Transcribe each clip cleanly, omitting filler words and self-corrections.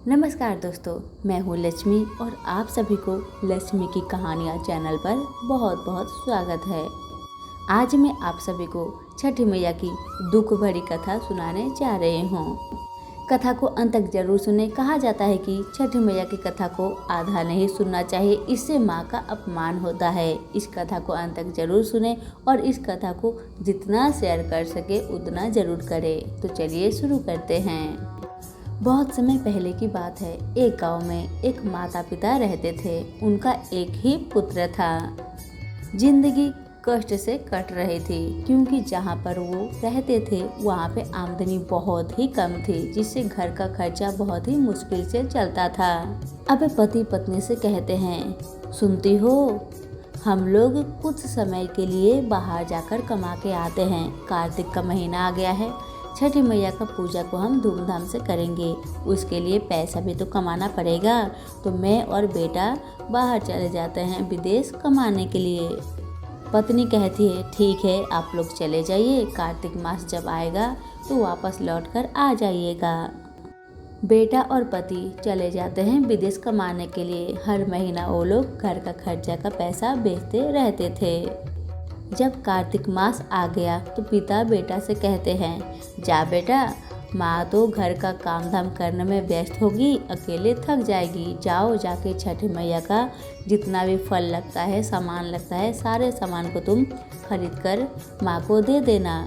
नमस्कार दोस्तों, मैं हूँ लक्ष्मी और आप सभी को लक्ष्मी की कहानियाँ चैनल पर बहुत बहुत स्वागत है। आज मैं आप सभी को छठी मैया की दुख भरी कथा सुनाने जा रही हूँ। कथा को अंत तक जरूर सुने। कहा जाता है कि छठी मैया की कथा को आधा नहीं सुनना चाहिए, इससे माँ का अपमान होता है। इस कथा को अंत तक जरूर सुने और इस कथा को जितना शेयर कर सके उतना जरूर करें। तो चलिए शुरू करते हैं। बहुत समय पहले की बात है। एक गांव में एक माता पिता रहते थे। उनका एक ही पुत्र था। जिंदगी कष्ट से कट रही थी क्योंकि जहाँ पर वो रहते थे वहाँ पे आमदनी बहुत ही कम थी, जिससे घर का खर्चा बहुत ही मुश्किल से चलता था। अब पति पत्नी से कहते हैं, सुनती हो, हम लोग कुछ समय के लिए बाहर जाकर कमा के आते हैं। कार्तिक का महीना आ गया है, छठी मैया का पूजा को हम धूमधाम से करेंगे। उसके लिए पैसा भी तो कमाना पड़ेगा। तो मैं और बेटा बाहर चले जाते हैं विदेश कमाने के लिए। पत्नी कहती है, ठीक है, आप लोग चले जाइए। कार्तिक मास जब आएगा तो वापस लौट कर आ जाइएगा। बेटा और पति चले जाते हैं विदेश कमाने के लिए। हर महीना वो लोग घर का खर्चा का पैसा भेजते रहते थे। जब कार्तिक मास आ गया तो पिता बेटा से कहते हैं, जा बेटा, माँ तो घर का काम धाम करने में व्यस्त होगी, अकेले थक जाएगी। जाओ, जाके छठी मैया का जितना भी फल लगता है, सामान लगता है, सारे सामान को तुम खरीद कर माँ को दे देना।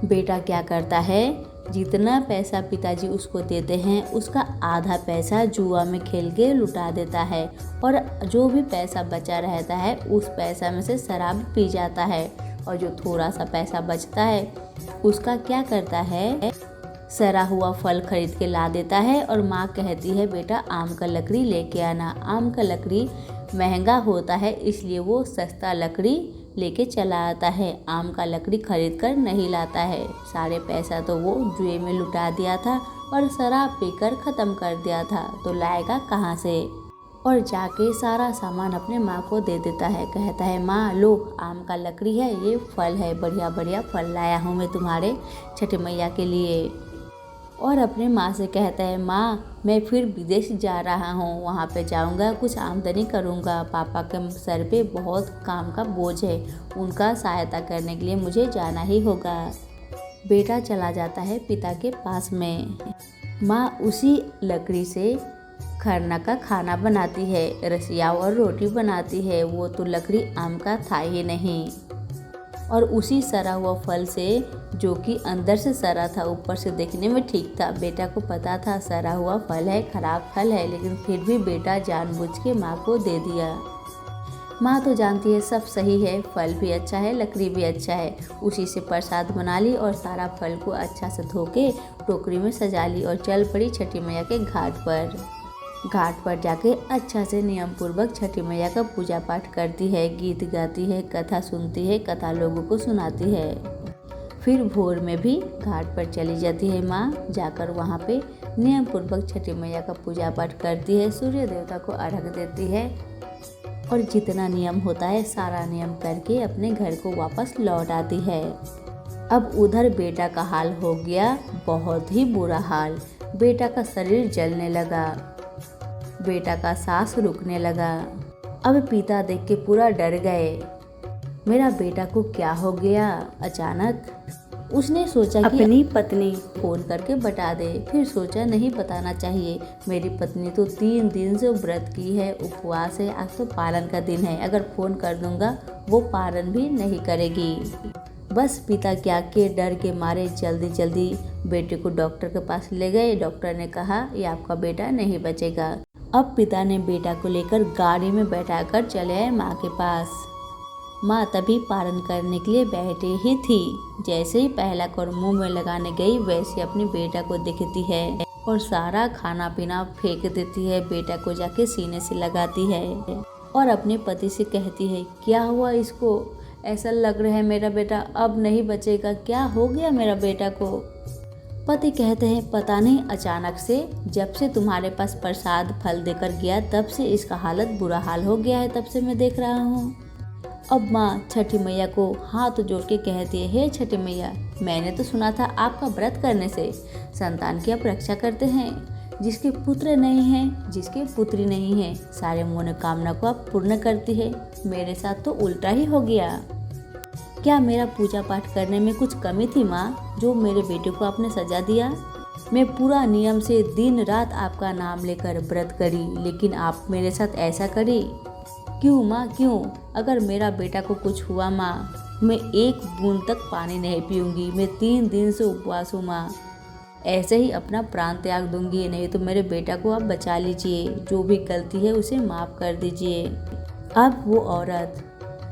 बेटा क्या करता है, जितना पैसा पिताजी उसको देते हैं उसका आधा पैसा जुआ में खेल के लुटा देता है और जो भी पैसा बचा रहता है उस पैसा में से शराब पी जाता है। और जो थोड़ा सा पैसा बचता है उसका क्या करता है, सड़ा हुआ फल खरीद के ला देता है। और माँ कहती है, बेटा आम का लकड़ी लेके आना। आम का लकड़ी महंगा होता है, इसलिए वो सस्ता लकड़ी लेके चला आता है। आम का लकड़ी खरीद कर नहीं लाता है। सारे पैसा तो वो जुए में लुटा दिया था और शराब पीकर ख़त्म कर दिया था, तो लाएगा कहाँ से। और जाके सारा सामान अपने माँ को दे देता है। कहता है, माँ लो, आम का लकड़ी है, ये फल है, बढ़िया बढ़िया फल लाया हूँ मैं तुम्हारे छठी मैया के लिए। और अपने माँ से कहता है, माँ मैं फिर विदेश जा रहा हूँ, वहाँ पे जाऊँगा, कुछ आमदनी करूँगा। पापा के सर पे बहुत काम का बोझ है, उनका सहायता करने के लिए मुझे जाना ही होगा। बेटा चला जाता है पिता के पास में। माँ उसी लकड़ी से खरना का खाना बनाती है, रसिया और रोटी बनाती है। वो तो लकड़ी आम का था ही नहीं। और उसी सड़ा हुआ फल से, जो कि अंदर से सड़ा था, ऊपर से देखने में ठीक था। बेटा को पता था सड़ा हुआ फल है, खराब फल है, लेकिन फिर भी बेटा जानबूझ के माँ को दे दिया। माँ तो जानती है सब सही है, फल भी अच्छा है, लकड़ी भी अच्छा है। उसी से प्रसाद बना ली और सारा फल को अच्छा से धो के टोकरी में सजा ली और चल पड़ी छठी मैया के घाट पर। घाट पर जाके अच्छा से नियम पूर्वक छठी मैया का पूजा पाठ करती है, गीत गाती है, कथा सुनती है, कथा लोगों को सुनाती है। फिर भोर में भी घाट पर चली जाती है माँ। जाकर वहाँ पे नियम पूर्वक छठी मैया का पूजा पाठ करती है, सूर्य देवता को अर्घ्य देती है और जितना नियम होता है सारा नियम करके अपने घर को वापस लौट आती है। अब उधर बेटा का हाल हो गया बहुत ही बुरा हाल। बेटा का शरीर जलने लगा, बेटा का सांस रुकने लगा। अब पिता देख के पूरा डर गए, मेरा बेटा को क्या हो गया। अचानक उसने सोचा कि अपनी पत्नी फोन करके बता दे। फिर सोचा नहीं बताना चाहिए, मेरी पत्नी तो 3 दिन से व्रत की है, उपवास है, आज तो पारण का दिन है, अगर फोन कर दूंगा वो पारण भी नहीं करेगी। बस पिता क्या के डर के मारे जल्दी जल्दी बेटे को डॉक्टर के पास ले गए। डॉक्टर ने कहा, ये आपका बेटा नहीं बचेगा। अब पिता ने बेटा को लेकर गाड़ी में बैठाकर चले आए माँ के पास। माँ तभी पारण करने के लिए बैठी ही थी। जैसे ही पहला कर मुंह में लगाने गई, वैसे अपने बेटा को देखती है और सारा खाना पीना फेंक देती है। बेटा को जाके सीने से लगाती है और अपने पति से कहती है, क्या हुआ इसको, ऐसा लग रहा है मेरा बेटा अब नहीं बचेगा, क्या हो गया मेरा बेटा को। पति कहते हैं, पता नहीं, अचानक से जब से तुम्हारे पास प्रसाद फल देकर गया तब से इसका हालत बुरा हाल हो गया है, तब से मैं देख रहा हूँ। अब माँ छठी मैया को हाथ जोड़ के कहती है, हे छठी मैया, मैंने तो सुना था आपका व्रत करने से संतान की आप रक्षा करते हैं, जिसके पुत्र नहीं हैं, जिसके पुत्री नहीं है, सारे मनोकामना को आप पूर्ण करती है। मेरे साथ तो उल्टा ही हो गया। क्या मेरा पूजा पाठ करने में कुछ कमी थी माँ, जो मेरे बेटे को आपने सजा दिया? मैं पूरा नियम से दिन रात आपका नाम लेकर व्रत करी, लेकिन आप मेरे साथ ऐसा करी। क्यों माँ, क्यों? अगर मेरा बेटा को कुछ हुआ माँ, मैं एक बूंद तक पानी नहीं पीऊंगी। मैं 3 दिन से उपवास हूँ माँ। ऐसे ही अपना प्राण त्याग दूंगी, नहीं तो मेरे बेटा को आप बचा लीजिए। जो भी गलती है उसे माफ़ कर दीजिए। अब वो औरत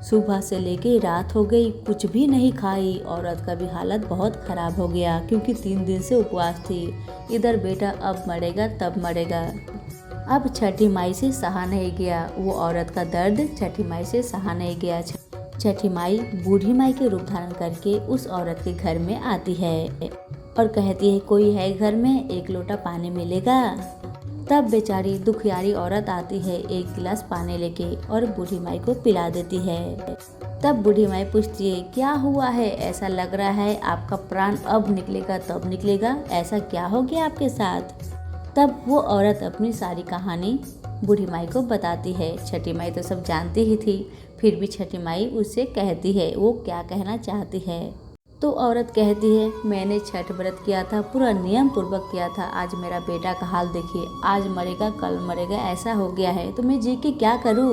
सुबह से लेके रात हो गई, कुछ भी नहीं खाई। औरत का भी हालत बहुत ख़राब हो गया, क्योंकि 3 दिन से उपवास थी। इधर बेटा अब मरेगा तब मरेगा। अब छठी माई से सहा नहीं गया, वो औरत का दर्द छठी माई से सहा नहीं गया। छठी माई बूढ़ी माई के रूप धारण करके उस औरत के घर में आती है और कहती है, कोई है घर में, 1 लोटा पानी मिलेगा? तब बेचारी दुखियारी औरत आती है 1 गिलास पानी लेके और बूढ़ी माई को पिला देती है। तब बूढ़ी माई पूछती है, क्या हुआ है? ऐसा लग रहा है आपका प्राण अब निकलेगा तब निकलेगा, ऐसा क्या हो गया आपके साथ? तब वो औरत अपनी सारी कहानी बूढ़ी माई को बताती है। छठी माई तो सब जानती ही थी, फिर भी छठी माई उससे कहती है वो क्या कहना चाहती है। तो औरत कहती है, मैंने छठ व्रत किया था, पूरा नियम पूर्वक किया था। आज मेरा बेटा का हाल देखिए, आज मरेगा कल मरेगा, ऐसा हो गया है, तो मैं जी के क्या करूँ?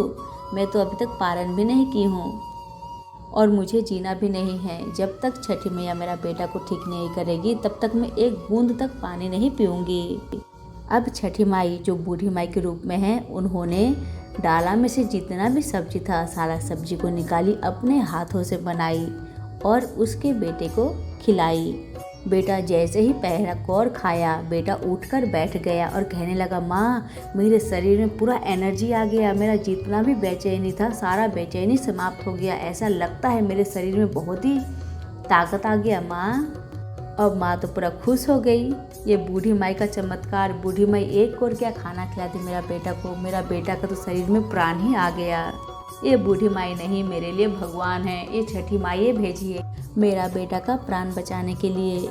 मैं तो अभी तक पारण भी नहीं की हूँ और मुझे जीना भी नहीं है। जब तक छठी मैया मेरा बेटा को ठीक नहीं करेगी, तब तक मैं 1 बूंद तक पानी नहीं पीऊँगी। अब छठी माई जो बूढ़ी माई के रूप में है, उन्होंने डाला में से जितना भी सब्जी था, सारा सब्जी को निकाली, अपने हाथों से बनाई और उसके बेटे को खिलाई। बेटा जैसे ही पहला कौर खाया, बेटा उठकर बैठ गया और कहने लगा, माँ मेरे शरीर में पूरा एनर्जी आ गया, मेरा जितना भी बेचैनी था सारा बेचैनी समाप्त हो गया। ऐसा लगता है मेरे शरीर में बहुत ही ताकत आ गया माँ। अब माँ तो पूरा खुश हो गई। ये बूढ़ी माई का चमत्कार, बूढ़ी माई 1 कौर क्या खाना खिलाती मेरा बेटा को, मेरा बेटा का तो शरीर में प्राण ही आ गया। ये बूढ़ी माई नहीं, मेरे लिए भगवान है, ये छठी माई भेजी है मेरा बेटा का प्राण बचाने के लिए।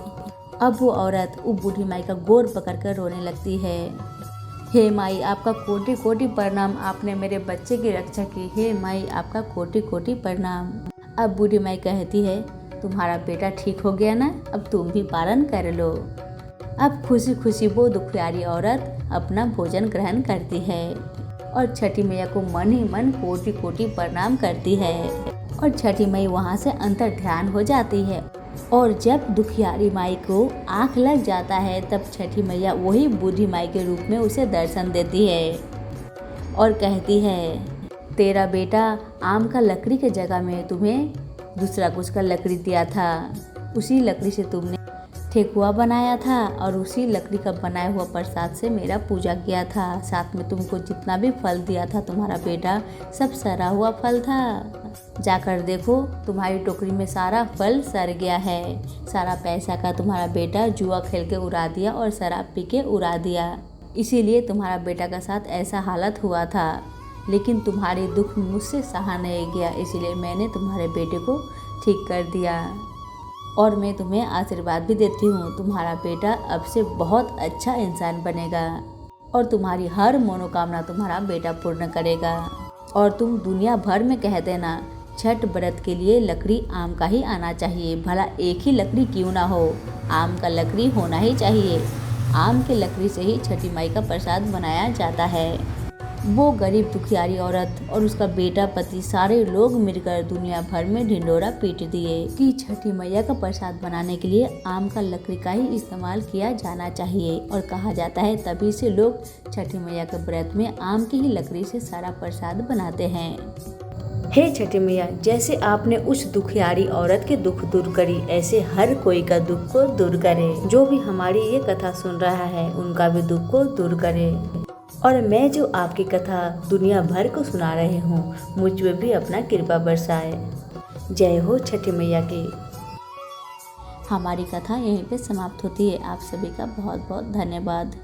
अब वो औरत वो बूढ़ी माई का गोर पकड़कर रोने लगती है। हे माई आपका कोटि कोटि प्रणाम, आपने मेरे बच्चे की रक्षा की। हे माई आपका कोटि कोटि प्रणाम। अब बूढ़ी माई कहती है, तुम्हारा बेटा ठीक हो गया ना, अब तुम भी पालन कर लो। अब खुशी खुशी वो दुखियारी औरत अपना भोजन ग्रहण करती है और छठी मैया को मन ही मन कोटि कोटि प्रणाम करती है और छठी माई वहाँ से अंतर ध्यान हो जाती है। और जब दुखियारी माई को आँख लग जाता है, तब छठी मैया वही बूढ़ी माई के रूप में उसे दर्शन देती है और कहती है, तेरा बेटा आम का लकड़ी के जगह में तुम्हें दूसरा कुछ का लकड़ी दिया था, उसी लकड़ी से तुमने ठेकुआ बनाया था और उसी लकड़ी का बनाया हुआ प्रसाद से मेरा पूजा किया था। साथ में तुमको जितना भी फल दिया था तुम्हारा बेटा, सब सड़ा हुआ फल था। जाकर देखो तुम्हारी टोकरी में सारा फल सड़ गया है। सारा पैसा का तुम्हारा बेटा जुआ खेल के उड़ा दिया और शराब पी के उड़ा दिया, इसीलिए तुम्हारा बेटा का साथ ऐसा हालत हुआ था। लेकिन तुम्हारे दुख मुझसे सहा नहीं गया, इसीलिए मैंने तुम्हारे बेटे को ठीक कर दिया और मैं तुम्हें आशीर्वाद भी देती हूँ। तुम्हारा बेटा अब से बहुत अच्छा इंसान बनेगा और तुम्हारी हर मनोकामना तुम्हारा बेटा पूर्ण करेगा। और तुम दुनिया भर में कह देना, छठ व्रत के लिए लकड़ी आम का ही आना चाहिए, भला एक ही लकड़ी क्यों ना हो, आम का लकड़ी होना ही चाहिए। आम के लकड़ी से ही छठी माई का प्रसाद बनाया जाता है। वो गरीब दुखियारी औरत और उसका बेटा पति सारे लोग मिलकर दुनिया भर में ढिंडोरा पीट दिए कि छठी मैया का प्रसाद बनाने के लिए आम का लकड़ी का ही इस्तेमाल किया जाना चाहिए। और कहा जाता है तभी से लोग छठी मैया के व्रत में आम की ही लकड़ी से सारा प्रसाद बनाते हैं। हे छठी मैया, जैसे आपने उस दुखियारी औरत के दुख दूर करी, ऐसे हर कोई का दुख को दूर करे। जो भी हमारी ये कथा सुन रहा है उनका भी दुख को दूर करे। और मैं जो आपकी कथा दुनिया भर को सुना रही हूँ, मुझ में भी अपना कृपा बरसाए। जय हो छठी मैया की। हमारी कथा यहीं पे समाप्त होती है। आप सभी का बहुत बहुत धन्यवाद।